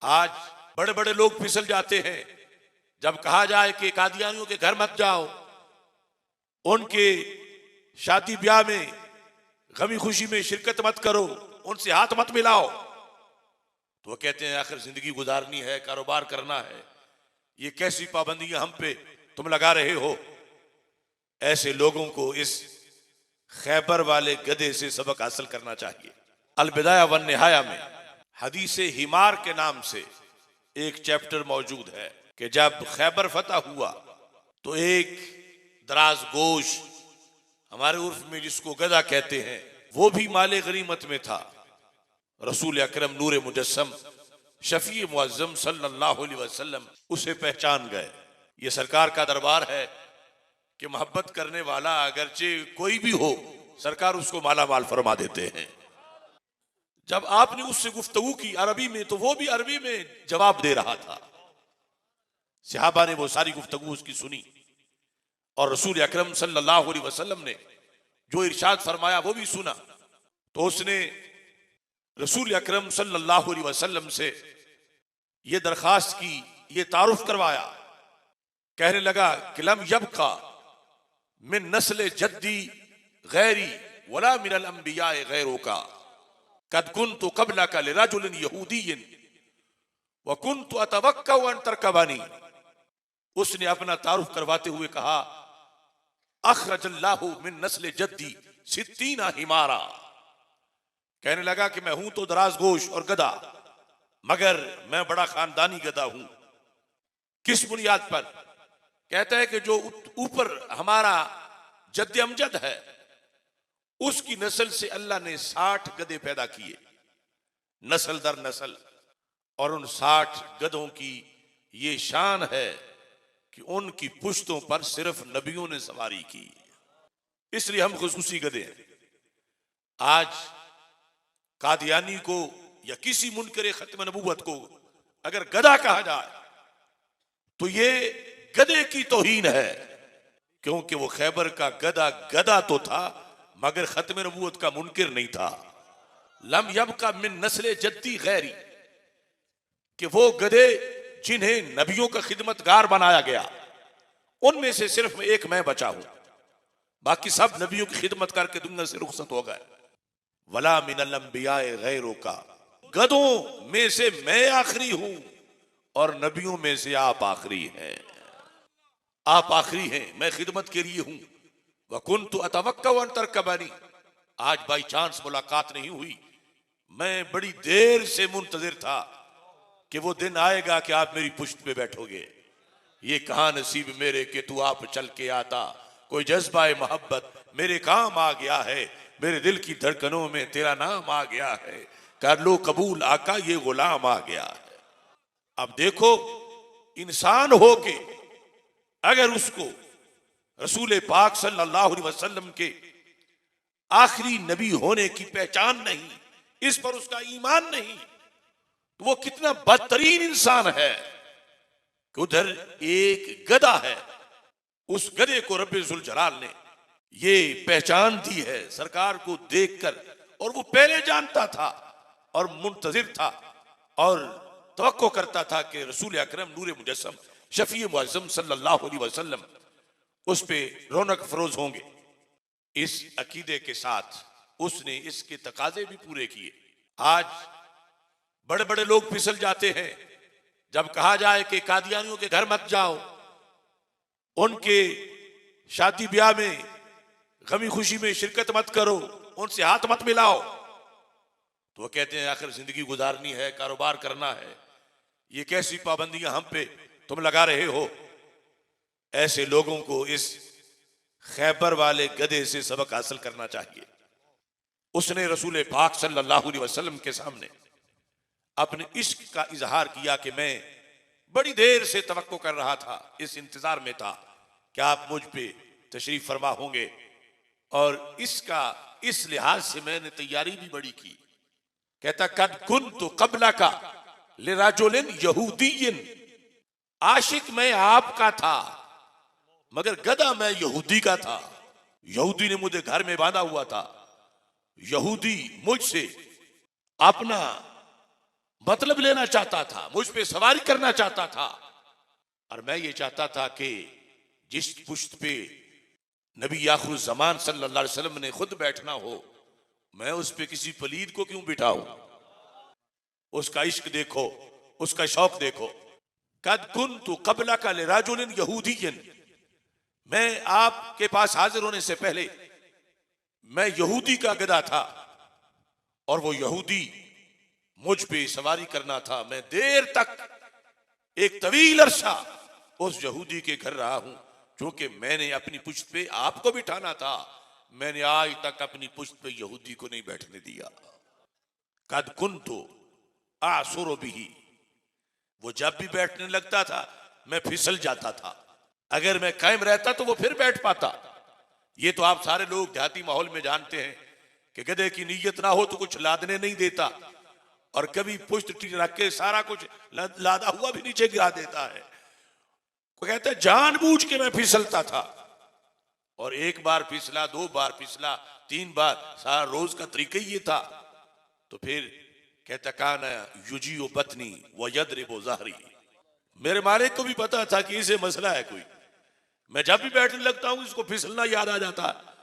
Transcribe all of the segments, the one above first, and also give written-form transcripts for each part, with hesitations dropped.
आज बड़े बड़े लोग फिसल जाते हैं जब कहा जाए कि कादियानियों के घर मत जाओ, उनके शादी ब्याह में गमी खुशी में शिरकत मत करो, उनसे हाथ मत मिलाओ। तो वो कहते हैं आखिर जिंदगी गुजारनी है, कारोबार करना है, ये कैसी पाबंदियां हम पे तुम लगा रहे हो। ऐसे लोगों को इस खैबर वाले गधे से सबक हासिल करना चाहिए। अलबिदाया वन निहाया में हदीस हिमार के नाम से एक चैप्टर मौजूद है कि जब खैबर फतह हुआ तो एक दराज गोश, हमारे उर्फ में जिसको गधा कहते हैं, वो भी माले गनीमत में था। रसूल अकरम नूर मुजस्सम शफी मुअज्जम सल्लल्लाहु अलैहि वसल्लम उसे पहचान गए। ये सरकार का दरबार है कि मोहब्बत करने वाला अगरचे कोई भी हो, सरकार उसको माला माल फरमा देते हैं। जब आपने उससे गुफ्तगू की अरबी में, तो वो भी अरबी में जवाब दे रहा था। सहाबा ने वो सारी गुफ्तगू उसकी सुनी और रसूल अकरम सल्लल्लाहु अलैहि वसल्लम ने जो इरशाद फरमाया वो भी सुना। तो उसने रसूल अकरम सल्लल्लाहु अलैहि वसल्लम से ये दरखास्त की, ये तारुफ करवाया। कहने लगा कि लम यबका मिन नस्ल जद्दी गैरी वला मिनल अंबिया गैरों का कद कुन्तु क़ब्लका लिरजुलिन यहूदिय्यिन व कुन्तु अतवक्कउ अन तरकबानी। उसने अपना तारुफ करवाते हुए कहा, अखरजल्लाहु मिन नस्ल जद्दी सित्तीना हिमारा। कहने लगा कि मैं हूं तो दराज गोश और गधा, मगर मैं बड़ा खानदानी गधा हूं। किस बुनियाद पर? कहता है कि जो ऊपर हमारा जद्द अमजद है, उसकी नस्ल से अल्लाह ने 60 गधे पैदा किए, नस्ल दर नस्ल। और उन 60 गधों की ये शान है कि उनकी पुश्तों पर सिर्फ नबियों ने सवारी की, इसलिए हम खुसूसी गधे हैं। आज कादियानी को या किसी मुनकरे खत्म नबूवत को अगर गधा कहा जाए तो ये गधे की तौहीन है, क्योंकि वो खैबर का गधा गधा तो था मगर खत्म नबूवत का मुनकिर नहीं था। लम यबका मिन नस्ल जद्दी गैरी, कि वो गधे जिन्हें नबियों का खिदमतगार बनाया गया, उनमें से सिर्फ एक मैं बचा हूं, बाकी सब नबियों की खिदमत करके दुनिया से रुखसत हो गए। वला मिनल अंबिया गैरों का, गधों में से मैं आखिरी हूं और नबियों में से आप आखिरी हैं। आप आखिरी हैं, मैं खिदमत के लिए हूं। व कुन्तु अतवक्कउ अन तरकबानी, आज बाई चांस मुलाकात नहीं हुई, मैं बड़ी देर से मुंतजिर था कि वो दिन आएगा कि आप मेरी पुश्त पे बैठोगे। ये कहां नसीब मेरे कि तू आप चल के आता, कोई जज्बा मोहब्बत मेरे काम आ गया है, मेरे दिल की धड़कनों में तेरा नाम आ गया है, कर लो कबूल आका ये गुलाम आ गया है। अब देखो, इंसान होके अगर उसको रसूल पाक सल्लल्लाहु अलैहि वसल्लम के आखिरी नबी होने की पहचान नहीं, इस पर उसका ईमान नहीं, तो वो कितना बदतरीन इंसान है कि उधर एक गधा है, उस गधे को रब्बे जुल जलाल ने ये पहचान दी है सरकार को देखकर, और वो पहले जानता था और मुंतजिर था और तवक्को करता था कि रसूल अकरम नूर मुजस्सम शफी मुअज्जम सल्लल्लाहु अलैहि वसल्लम उस पे रौनक फरोज होंगे। इस अकीदे के साथ उसने इसके तकाजे भी पूरे किए। आज बड़े बड़े लोग फिसल जाते हैं जब कहा जाए कि कादियानियों के घर मत जाओ, उनके शादी ब्याह में गमी खुशी में शिरकत मत करो, उनसे हाथ मत मिलाओ। तो वो कहते हैं आखिर जिंदगी गुजारनी है, कारोबार करना है, ये कैसी पाबंदियां हम पे तुम लगा रहे हो। ऐसे लोगों को इस खैबर वाले गधे से सबक हासिल करना चाहिए। उसने रसूल पाक सल्लल्लाहु अलैहि वसल्लम के सामने अपने इश्क का इजहार किया कि मैं बड़ी देर से तवक्को कर रहा था, इस इंतजार में था कि आप मुझ पे तशरीफ फरमा होंगे, और इसका इस लिहाज से मैंने तैयारी भी बड़ी की। कहता कद कुन्तु क़ब्लका लिरजुलिन यहूदिय्यिन, आशिक मैं आपका था मगर गधा मैं यहूदी का था। यहूदी ने मुझे घर में बांधा हुआ था, यहूदी मुझसे अपना मतलब लेना चाहता था, मुझ पे सवारी करना चाहता था। और मैं ये चाहता था कि जिस पुश्त पे नबी आखिर ज़मान सल्लल्लाहु अलैहि वसल्लम ने खुद बैठना हो, मैं उस पे किसी पलीद को क्यों बिठाऊं। उसका इश्क देखो, उसका शौक देखो। कद कुन्तु क़ब्लका लिरजुलिन यहूदिय्यन, मैं आपके पास हाजिर होने से पहले मैं यहूदी का गधा था और वो यहूदी मुझ पे सवारी करना था। मैं देर तक एक तवील अरसा उस यहूदी के घर रहा हूं, क्योंकि मैंने अपनी पुश्त पे आपको बिठाना था। मैंने आज तक अपनी पुश्त पे यहूदी को नहीं बैठने दिया। कद कुन्तु आसुरु बिही, वो जब भी बैठने लगता था मैं फिसल जाता था। अगर मैं कायम रहता तो वो फिर बैठ पाता। ये तो आप सारे लोग देहाती माहौल में जानते हैं कि गधे की नीयत ना हो तो कुछ लादने नहीं देता, और कभी पुश्त रख के सारा कुछ लादा हुआ भी नीचे गिरा देता है। वो कहता है जानबूझ के मैं फिसलता था, और एक बार फिसला, दो बार फिसला, तीन बार, सारा रोज का तरीका ही ये था। तो फिर कहता काना युजियो बतनी व यदरिबु ज़हरी, मेरे मालिक को भी पता था कि इसे मसला है कोई। मैं जब भी बैठने लगता हूं इसको फिसलना याद आ जाता है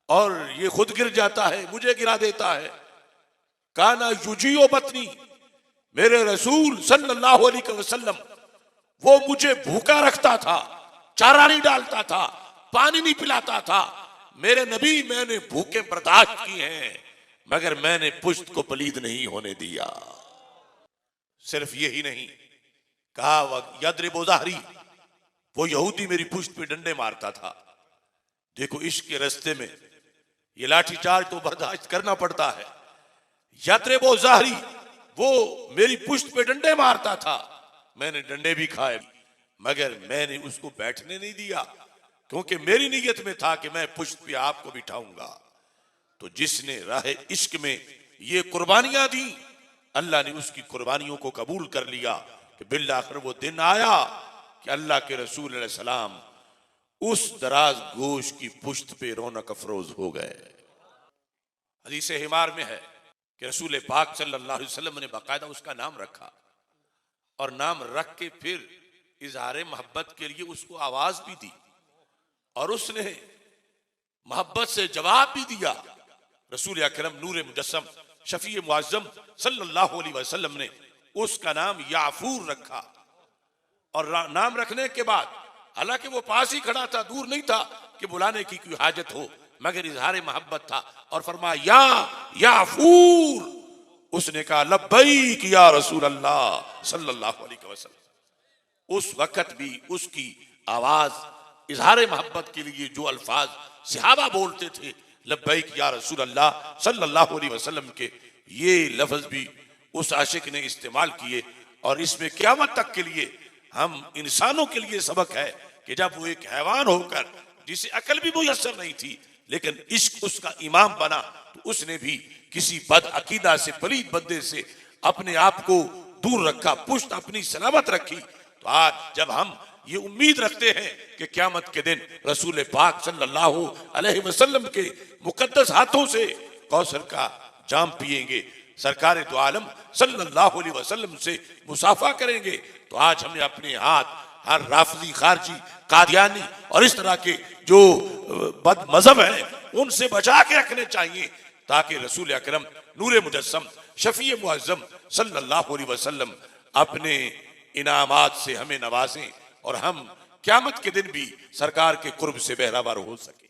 और ये खुद गिर जाता है, मुझे गिरा देता है। काना युजियो बतनी, मेरे रसूल सल्लल्लाहु अलैहि वसल्लम वो मुझे भूखा रखता था, चारा नहीं डालता था, पानी नहीं पिलाता था। मेरे नबी मैंने भूखे बर्दाश्त की हैं, मगर मैंने पुश्त को पलीद नहीं होने दिया। सिर्फ यही नहीं कहा वह यदरिबु ज़हरी, वो यहूदी मेरी पुश्त पे डंडे मारता था। देखो इश्क के रास्ते में ये लाठीचार्ज तो बर्दाश्त करना पड़ता है। यदरिबु ज़हरी, वो मेरी पुश्त पे डंडे मारता था, मैंने डंडे भी खाए, मगर मैंने उसको बैठने नहीं दिया, क्योंकि मेरी नीयत में था कि मैं पुश्त पे आपको बिठाऊंगा। तो जिसने राह इश्क में ये कुर्बानियां दी, अल्लाह ने उसकी कुर्बानियों को कबूल कर लिया कि बिल आखिर वो दिन आया कि अल्लाह के रसूल अलैहि सलाम उस दराज गोश की पुश्त पे रौनक अफरोज हो गए। हदीस हिमार में है कि रसूल पाक सल्लल्लाहु अलैहि वसल्लम ने बाकायदा उसका नाम रखा, और नाम रख के फिर इजहार मोहब्बत के लिए उसको आवाज भी दी, और उसने मोहब्बत से जवाब भी दिया। रसूल अकरम नूर मुजस्सम शफी मुअज्जम सल्लल्लाहु अलैहि वसल्लम ने उसका नाम याफूर रखा। और नाम रखने के बाद, हालांकि वो पास ही खड़ा था, दूर नहीं था कि बुलाने की कोई हाजत हो, मगर इजहार मोहब्बत था और फरमाया या याफूर। उसने कहा लब्बैक या रसूल अल्लाह सल्लल्लाहु अलैहि वसल्लम। उस वक्त भी उसकी आवाज इजहार मोहब्बत के लिए जो अल्फाज सहाबा बोलते थे, लब्बैक या रसूल अल्लाह सल्लल्लाहु अलैहि वसल्लम के, ये लफ्ज भी उस आशिक ने इस्तेमाल किए। और इसमें क़यामत तक के लिए हम इंसानों के लिए सबक है कि जब वो एक हैवान होकर, जिसे अकल भी मुयस्सर नहीं थी, लेकिन इश्क उसका इमाम बना, तो उसने भी किसी बद अकीदा से, पलीद बंदे से अपने आप को दूर रखा, पुश्त अपनी सलामत रखी। तो आज जब हम ये उम्मीद रखते हैं कि क़यामत के दिन रसूल पाक सल्लल्लाहु अलैहि वसल्लम के मुकद्दस हाथों से कौसर का जाम पिएंगे, सरकार दो आलम सल्लल्लाहु अलैहि वसल्लम से मुसाफा करेंगे, तो आज हमें अपने हाथ हर राफजी, खारजी, कादियानी और इस तरह के जो बद मजहब हैं उनसे बचा के रखने चाहिए, ताकि रसूल अकरम नूर मुजस्सम शफी मुअज्जम सल्लल्लाहु अलैहि वसल्लम अपने इनामात से हमें नवाजें और हम क़यामत के दिन भी सरकार के कुर्ब से बहरावर हो सके।